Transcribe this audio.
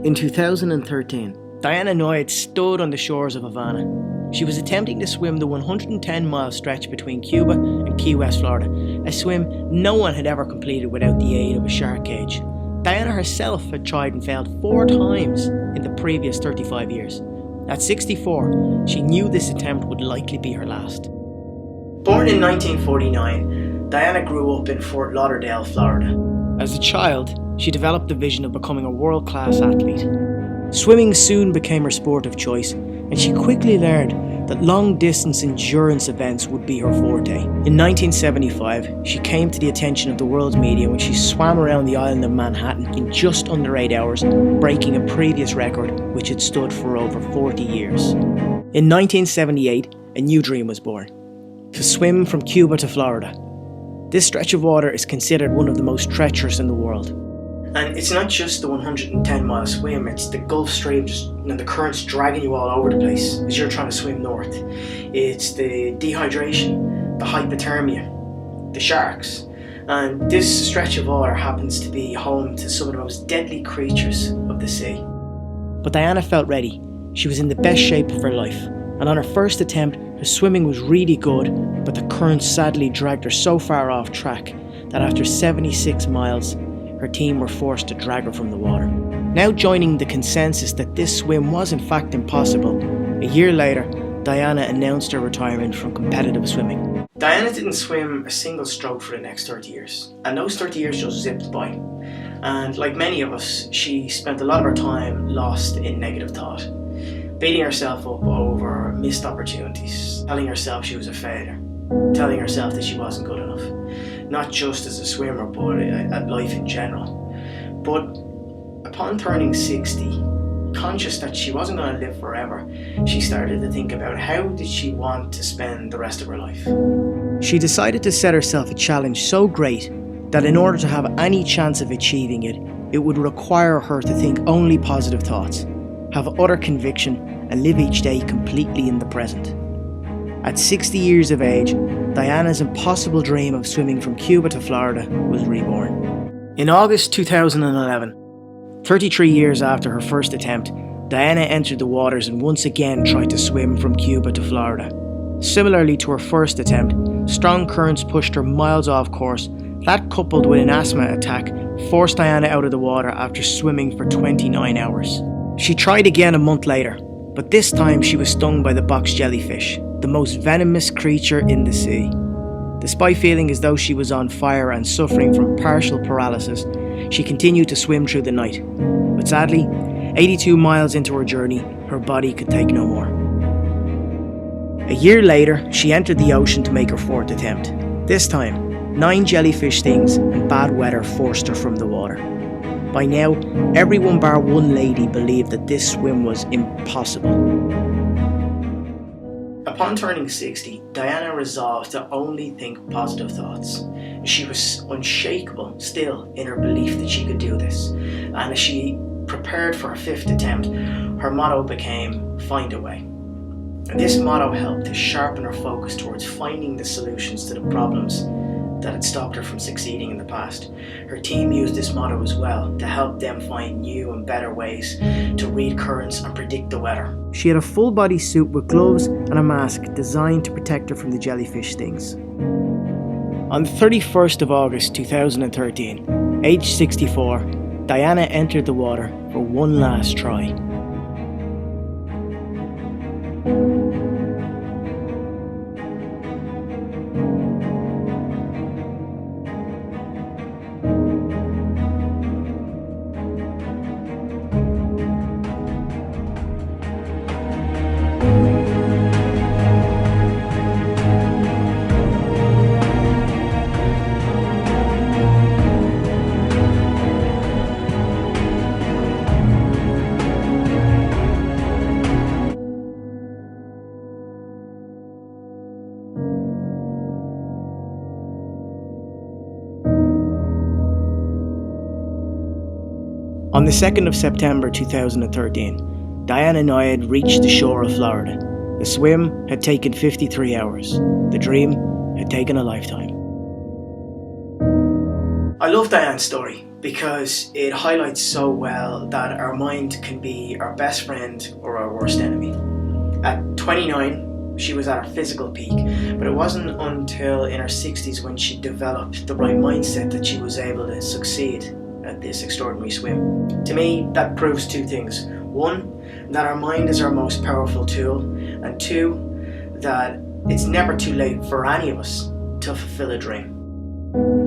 In 2013, Diana Nyad stood on the shores of Havana. She was attempting to swim the 110-mile stretch between Cuba and Key West, Florida, a swim no one had ever completed without the aid of a shark cage. Diana herself had tried and failed 4 times in the previous 35 years. At 64, she knew this attempt would likely be her last. Born in 1949, Diana grew up in Fort Lauderdale, Florida. As a child, she developed the vision of becoming a world-class athlete. Swimming soon became her sport of choice, and she quickly learned that long-distance endurance events would be her forte. In 1975, she came to the attention of the world's media when she swam around the island of Manhattan in just under 8 hours, breaking a previous record which had stood for over 40 years. In 1978, a new dream was born: to swim from Cuba to Florida. This stretch of water is considered one of the most treacherous in the world. And it's not just the 110-mile swim, it's the Gulf Stream, the currents dragging you all over the place as you're trying to swim north. It's the dehydration, the hypothermia, the sharks. And this stretch of water happens to be home to some of the most deadly creatures of the sea. But Diana felt ready. She was in the best shape of her life. And on her first attempt, her swimming was really good, but the currents sadly dragged her so far off track that after 76 miles, her team were forced to drag her from the water. Now joining the consensus that this swim was in fact impossible, a year later, Diana announced her retirement from competitive swimming. Diana didn't swim a single stroke for the next 30 years, and those 30 years just zipped by. And like many of us, she spent a lot of her time lost in negative thought, beating herself up over missed opportunities, telling herself she was a failure, telling herself that she wasn't good enough, not just as a swimmer but at life in general. But upon turning 60, conscious that she wasn't going to live forever, she started to think about how did she want to spend the rest of her life. She decided to set herself a challenge so great that in order to have any chance of achieving it, it would require her to think only positive thoughts, have utter conviction, and live each day completely in the present. At 60 years of age, Diana's impossible dream of swimming from Cuba to Florida was reborn. In August 2011, 33 years after her first attempt, Diana entered the waters and once again tried to swim from Cuba to Florida. Similarly to her first attempt, strong currents pushed her miles off course. That, coupled with an asthma attack, forced Diana out of the water after swimming for 29 hours. She tried again a month later, but this time she was stung by the box jellyfish, the most venomous creature in the sea. Despite feeling as though she was on fire and suffering from partial paralysis, she continued to swim through the night. But sadly, 82 miles into her journey, her body could take no more. A year later, she entered the ocean to make her 4th attempt. This time, 9 jellyfish stings and bad weather forced her from the water. By now, everyone bar one lady believed that this swim was impossible. Upon turning 60, Diana resolved to only think positive thoughts. She was unshakable still in her belief that she could do this. And as she prepared for her 5th attempt, her motto became, "Find a way." And this motto helped to sharpen her focus towards finding the solutions to the problems that had stopped her from succeeding in the past. Her team used this motto as well to help them find new and better ways to read currents and predict the weather. She had a full body suit with gloves and a mask designed to protect her from the jellyfish stings. On the 31st of August 2013, aged 64, Diana entered the water for one last try. On the 2nd of September 2013, Diana Nyad reached the shore of Florida. The swim had taken 53 hours. The dream had taken a lifetime. I love Diana's story because it highlights so well that our mind can be our best friend or our worst enemy. At 29, she was at her physical peak, but it wasn't until in her 60s when she developed the right mindset that she was able to succeed at this extraordinary swim. To me, that proves two things. One, that our mind is our most powerful tool, and two, that it's never too late for any of us to fulfill a dream.